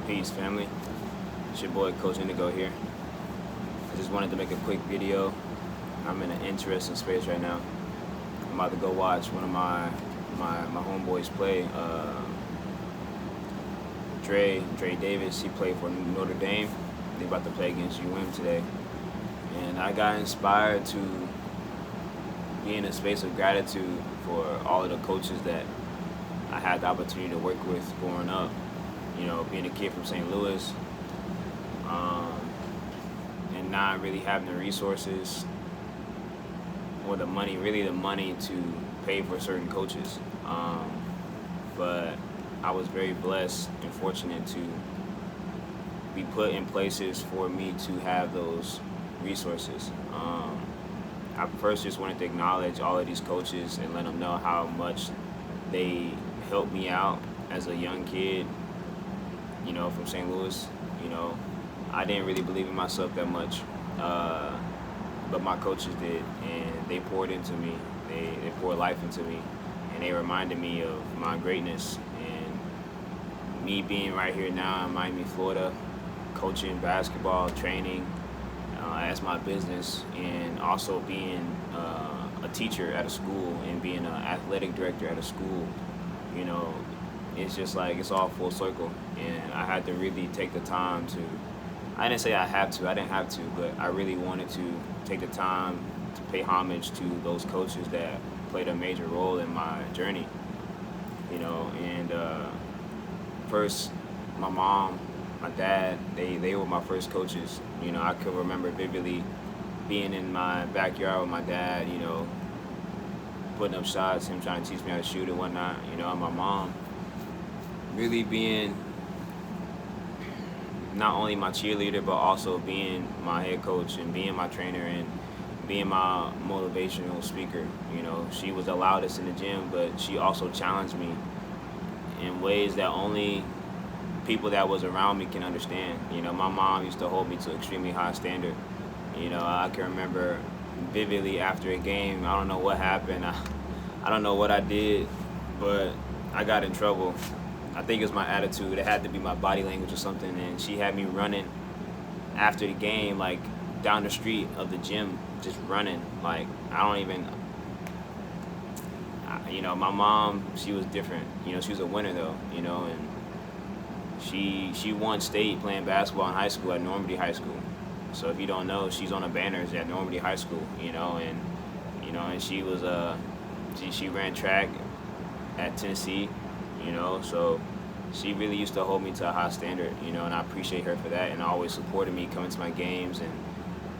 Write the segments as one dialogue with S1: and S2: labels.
S1: Peace, family. It's your boy, Coach Indigo here. I just wanted to make a quick video. I'm in an interesting space right now. I'm about to go watch one of my homeboys play. Dre Davis, he played for Notre Dame. They about to play against UM today. And I got inspired to be in a space of gratitude for all of the coaches that I had the opportunity to work with growing up. You know, being a kid from St. Louis, and not really having the resources or the money to pay for certain coaches. But I was very blessed and fortunate to be put in places for me to have those resources. I first just wanted to acknowledge all of these coaches and let them know how much they helped me out as a young kid, you know, from St. Louis. You know, I didn't really believe in myself that much, but my coaches did, and they poured into me. They poured life into me, and they reminded me of my greatness and me being right here now in Miami, Florida, coaching basketball, training as my business, and also being a teacher at a school and being an athletic director at a school. You know, it's just like it's all full circle, and I had to really take the time to. I didn't say I didn't have to, but I really wanted to take the time to pay homage to those coaches that played a major role in my journey. You know, and first, my mom, my dad, they were my first coaches. You know, I could remember vividly being in my backyard with my dad, you know, putting up shots, him trying to teach me how to shoot and whatnot, you know, and my mom really being not only my cheerleader, but also being my head coach and being my trainer and being my motivational speaker. You know, she was the loudest in the gym, but she also challenged me in ways that only people that was around me can understand. You know, my mom used to hold me to extremely high standard. You know, I can remember vividly after a game, I don't know what happened. I don't know what I did, but I got in trouble. I think it was my attitude. It had to be my body language or something. And she had me running after the game, like down the street of the gym, just running. Like, I don't even, you know, my mom, she was different. You know, she was a winner though, you know, and she won state playing basketball in high school at Normandy High School. So if you don't know, she's on the banners at Normandy High School, you know, and she was she ran track at Tennessee, you know, so she really used to hold me to a high standard, you know, and I appreciate her for that, and always supported me coming to my games and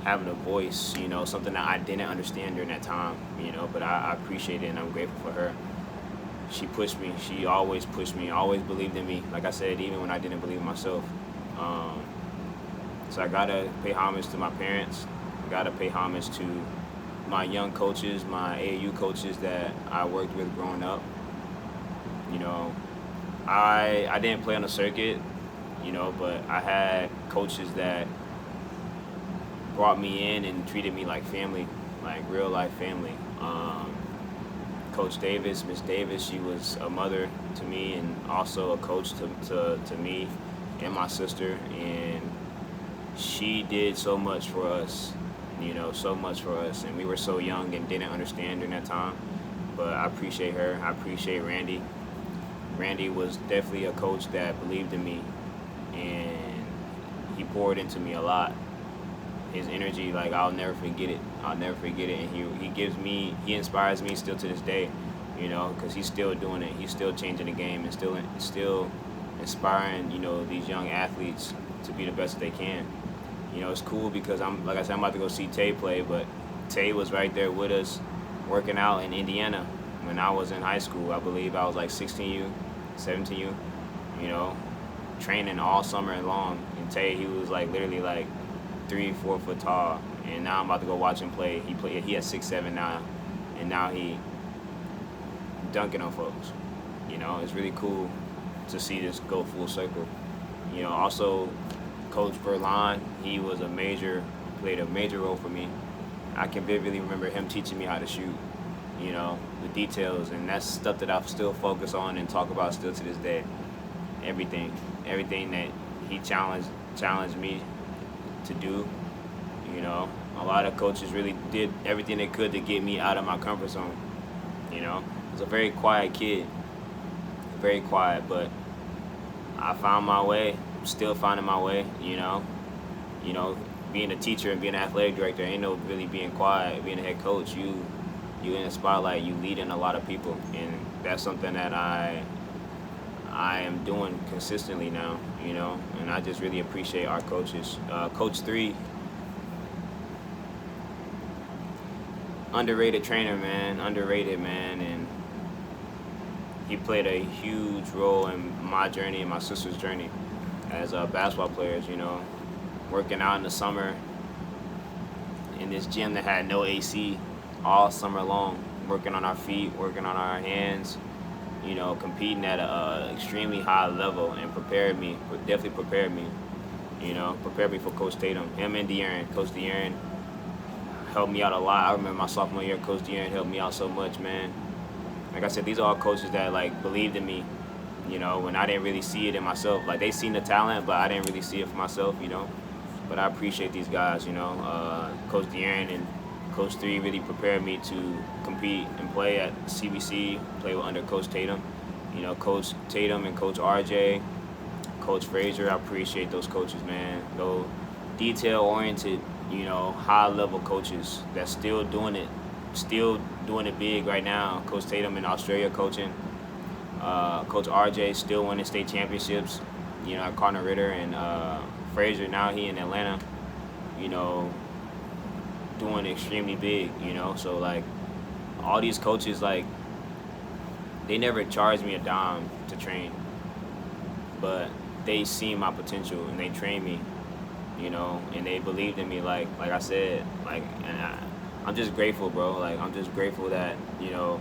S1: having a voice, you know, something that I didn't understand during that time, you know, but I appreciate it and I'm grateful for her. She pushed me. She always pushed me, always believed in me. Like I said, even when I didn't believe in myself. So I gotta pay homage to my parents. I gotta pay homage to my young coaches, my AAU coaches that I worked with growing up. You know, I didn't play on the circuit, you know, but I had coaches that brought me in and treated me like family, like real life family. Coach Davis, Miss Davis, she was a mother to me and also a coach to me and my sister, and she did so much for us, you know, so much for us, and we were so young and didn't understand during that time, but I appreciate her. I appreciate Randy. Randy was definitely a coach that believed in me, and he poured into me a lot. His energy, like, I'll never forget it. I'll never forget it, and he inspires me still to this day, you know, because he's still doing it. He's still changing the game and still inspiring, you know, these young athletes to be the best that they can. You know, it's cool because like I said, I'm about to go see Tay play, but Tay was right there with us working out in Indiana when I was in high school. I believe I was like 16U, 17U, you know, training all summer long. And Tay, he was like literally like 3-4 foot tall, and now I'm about to go watch him play. He has 6'7" now, and now he dunking on folks. You know, it's really cool to see this go full circle. You know, also Coach Verlon, he played a major role for me. I can vividly remember him teaching me how to shoot, you know, the details, and that's stuff that I still focus on and talk about still to this day. Everything that he challenged me to do. You know, a lot of coaches really did everything they could to get me out of my comfort zone. You know, I was a very quiet kid, very quiet, but I found my way. Still finding my way. You know, being a teacher and being an athletic director ain't no really being quiet. Being a head coach, you in the spotlight. You leading a lot of people, and that's something that I am doing consistently now. You know, and I just really appreciate our coaches. Coach 3, underrated trainer, man, underrated, man, and he played a huge role in my journey and my sister's journey as basketball players. You know, working out in the summer in this gym that had no AC all summer long, working on our feet, working on our hands, you know, competing at a extremely high level, and definitely prepared me, you know, prepared me for Coach Tatum. Him and De'Aaron. Coach De'Aaron helped me out a lot. I remember my sophomore year, Coach De'Aaron helped me out so much, man. Like I said, these are all coaches that, like, believed in me, you know, when I didn't really see it in myself. Like, they seen the talent, but I didn't really see it for myself, you know. But I appreciate these guys, you know. Coach De'Aaron and Coach 3 really prepared me to compete and play at CBC, play under Coach Tatum. You know, Coach Tatum and Coach RJ, Coach Frazier, I appreciate those coaches, man. Those detail-oriented, you know, high-level coaches that's still doing it big right now. Coach Tatum in Australia coaching. Coach RJ still winning state championships, you know, at Cardinal Ritter, and Frazier, now he in Atlanta, you know, doing extremely big, you know. So, like, all these coaches, like, they never charged me a dime to train, but they seen my potential and they trained me, you know, and they believed in me, like I said, like, and I'm just grateful, bro. Like, I'm just grateful that, you know,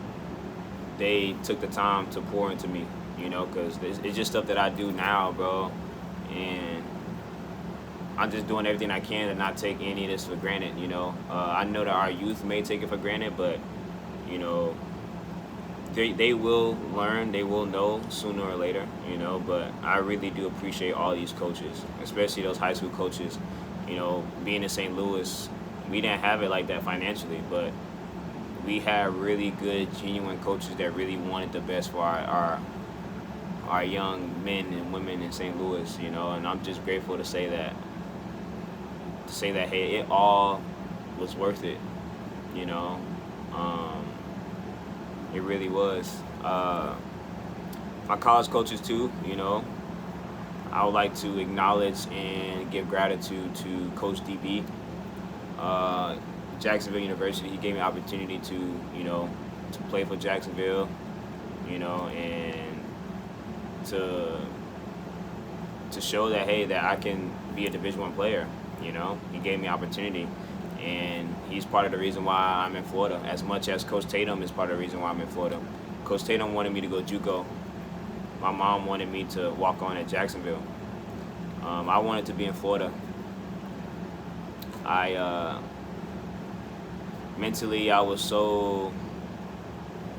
S1: they took the time to pour into me, you know, because it's just stuff that I do now, bro, and I'm just doing everything I can to not take any of this for granted, you know. I know that our youth may take it for granted, but, you know, they will learn, they will know sooner or later, you know. But I really do appreciate all these coaches, especially those high school coaches. You know, being in St. Louis, we didn't have it like that financially, but we had really good, genuine coaches that really wanted the best for our young men and women in St. Louis, you know. And I'm just grateful to say that hey, it all was worth it, you know. It really was. My college coaches too, you know. I would like to acknowledge and give gratitude to Coach DB, Jacksonville University. He gave me the opportunity to, you know, to play for Jacksonville, you know, and to show that, hey, that I can be a Division I player, you know. He gave me opportunity, and he's part of the reason why I'm in Florida, as much as Coach Tatum is part of the reason why I'm in Florida. Coach Tatum wanted me to go JUCO. My mom wanted me to walk on at Jacksonville. I wanted to be in Florida. Mentally, I was so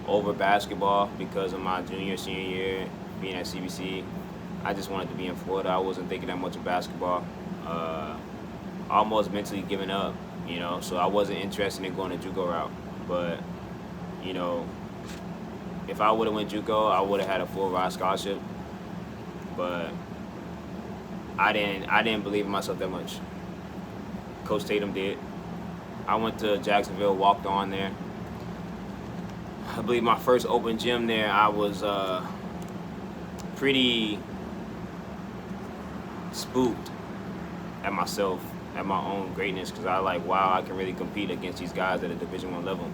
S1: over basketball because of my junior, senior year being at CBC. I just wanted to be in Florida. I wasn't thinking that much of basketball. Almost mentally giving up, you know, so I wasn't interested in going the JUCO route. But, you know, if I would have went JUCO, I would have had a full ride scholarship. But I didn't believe in myself that much. Coach Tatum did. I went to Jacksonville, walked on there. I believe my first open gym there, I was pretty spooked at myself, at my own greatness, because I like, wow, I can really compete against these guys at a Division I level.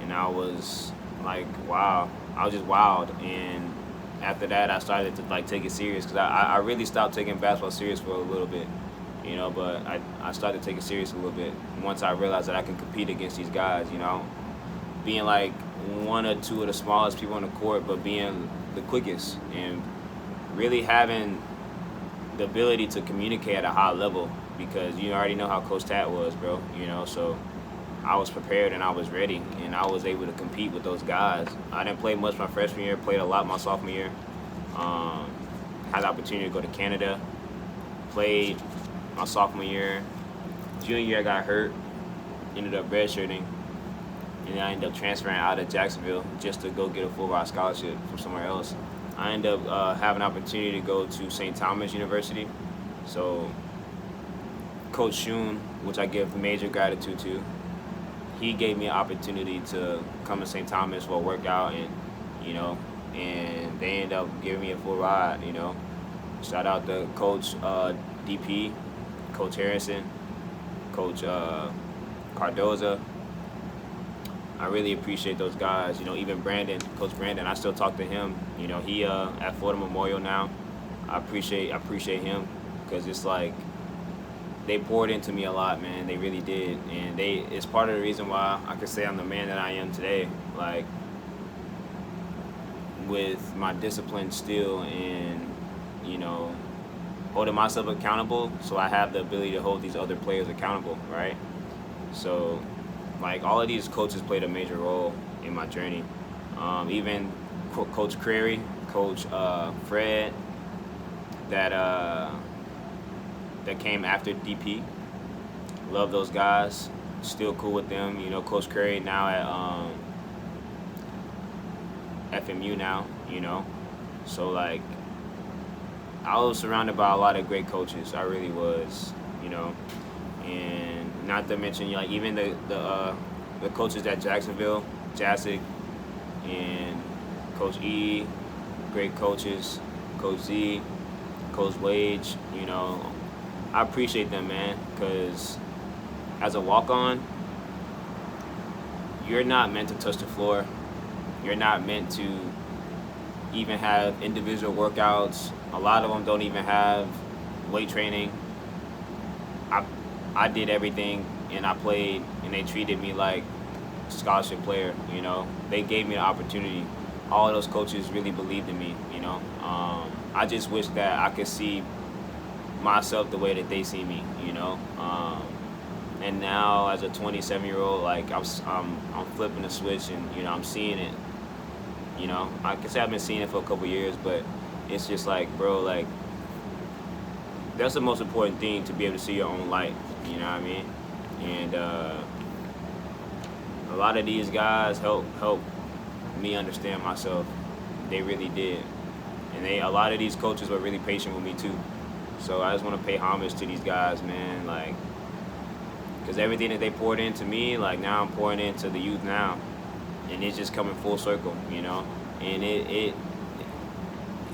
S1: And I was like, wow, I was just wild. And after that, I started to like take it serious, because I really stopped taking basketball serious for a little bit, you know. But I started to take it serious a little bit once I realized that I can compete against these guys, you know, being like one or two of the smallest people on the court, but being the quickest and really having the ability to communicate at a high level, because you already know how Coach Tat was, bro, you know. So I was prepared and I was ready, and I was able to compete with those guys. I didn't play much my freshman year, played a lot my sophomore year. had the opportunity to go to Canada, played my sophomore year. Junior year, I got hurt, ended up redshirting, and then I ended up transferring out of Jacksonville just to go get a full ride scholarship from somewhere else. I ended up having an opportunity to go to St. Thomas University. So Coach Shun, which I give major gratitude to, he gave me an opportunity to come to St. Thomas for a workout, and they ended up giving me a full ride. Shout out to Coach DP, Coach Harrison, Coach Cardoza. I really appreciate those guys. Even Brandon, Coach Brandon, I still talk to him. He at Florida Memorial now. I appreciate him because it's like they poured into me a lot, man. They really did, and it's part of the reason why I can say I'm the man that I am today. Like with my discipline still, and holding myself accountable, so I have the ability to hold these other players accountable, right? So, like, all of these coaches played a major role in my journey. Even Coach Crary, Coach Fred, that came after DP. Love those guys. Still cool with them. Coach Crary now at FMU now. So like, I was surrounded by a lot of great coaches. I really was. And not to mention even the coaches at Jacksonville, Jasic and Coach E, great coaches, Coach Z, Coach Wage. I appreciate them, man, because as a walk-on, you're not meant to touch the floor. You're not meant to even have individual workouts. A lot of them don't even have weight training. I did everything, and I played, and they treated me like a scholarship player. They gave me the opportunity. All of those coaches really believed in me. I just wish that I could see myself the way that they see me. And now as a 27-year-old, like I'm flipping the switch, and I'm seeing it. I can say I've been seeing it for a couple years, but it's just like, bro, like that's the most important thing, to be able to see your own light. You know what I mean? And a lot of these guys help me understand myself. They really did, and a lot of these coaches were really patient with me too. So I just want to pay homage to these guys, man. Like, because everything that they poured into me, like now I'm pouring into the youth now, and it's just coming full circle, And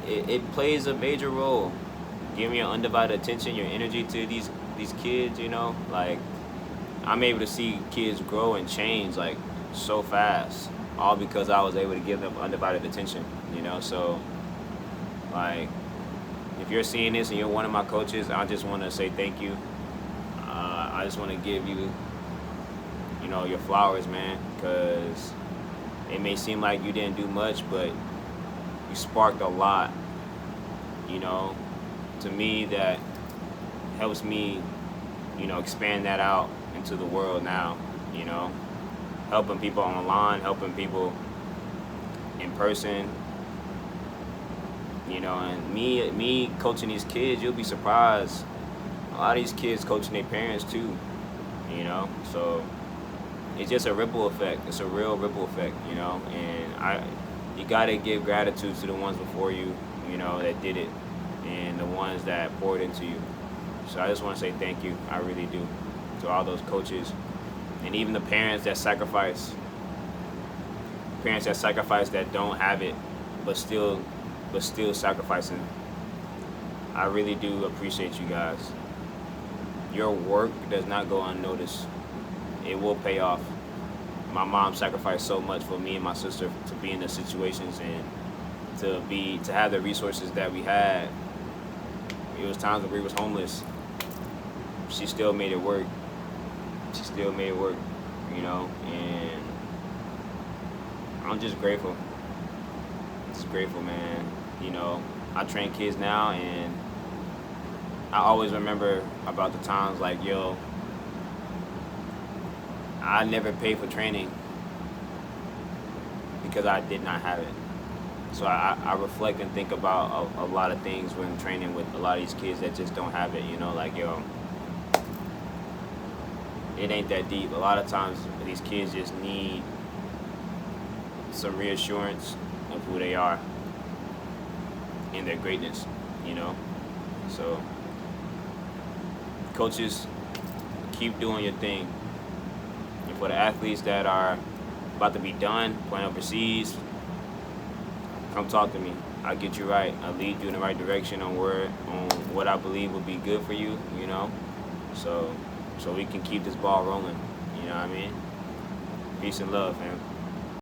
S1: it plays a major role. Giving your undivided attention, your energy to these kids, Like, I'm able to see kids grow and change like so fast, all because I was able to give them undivided attention, So, like, if you're seeing this and you're one of my coaches, I just want to say thank you. I just want to give you, your flowers, man, because it may seem like you didn't do much, but you sparked a lot, to me, that helps me, expand that out into the world now, helping people online, helping people in person, and me coaching these kids, you'll be surprised. A lot of these kids coaching their parents too, so it's just a ripple effect. It's a real ripple effect, and you gotta give gratitude to the ones before you, that did it, and the ones that poured into you. So I just want to say thank you. I really do, to all those coaches, and even the parents that sacrifice. Parents that don't have it, but still sacrificing. I really do appreciate you guys. Your work does not go unnoticed. It will pay off. My mom sacrificed so much for me and my sister to be in the situations and to have the resources that we had. It was times where we was homeless. She still made it work. And I'm just grateful. Just grateful, man. I train kids now, and I always remember about the times like, yo, I never paid for training because I did not have it. So I reflect and think about a lot of things when training with a lot of these kids that just don't have it. You know, like yo, it ain't that deep. A lot of times these kids just need some reassurance of who they are and their greatness. You know, so coaches, keep doing your thing. And for the athletes that are about to be done playing overseas, come talk to me. I'll get you right. I'll lead you in the right direction on what I believe will be good for you, you know. So we can keep this ball rolling. You know what I mean? Peace and love, man.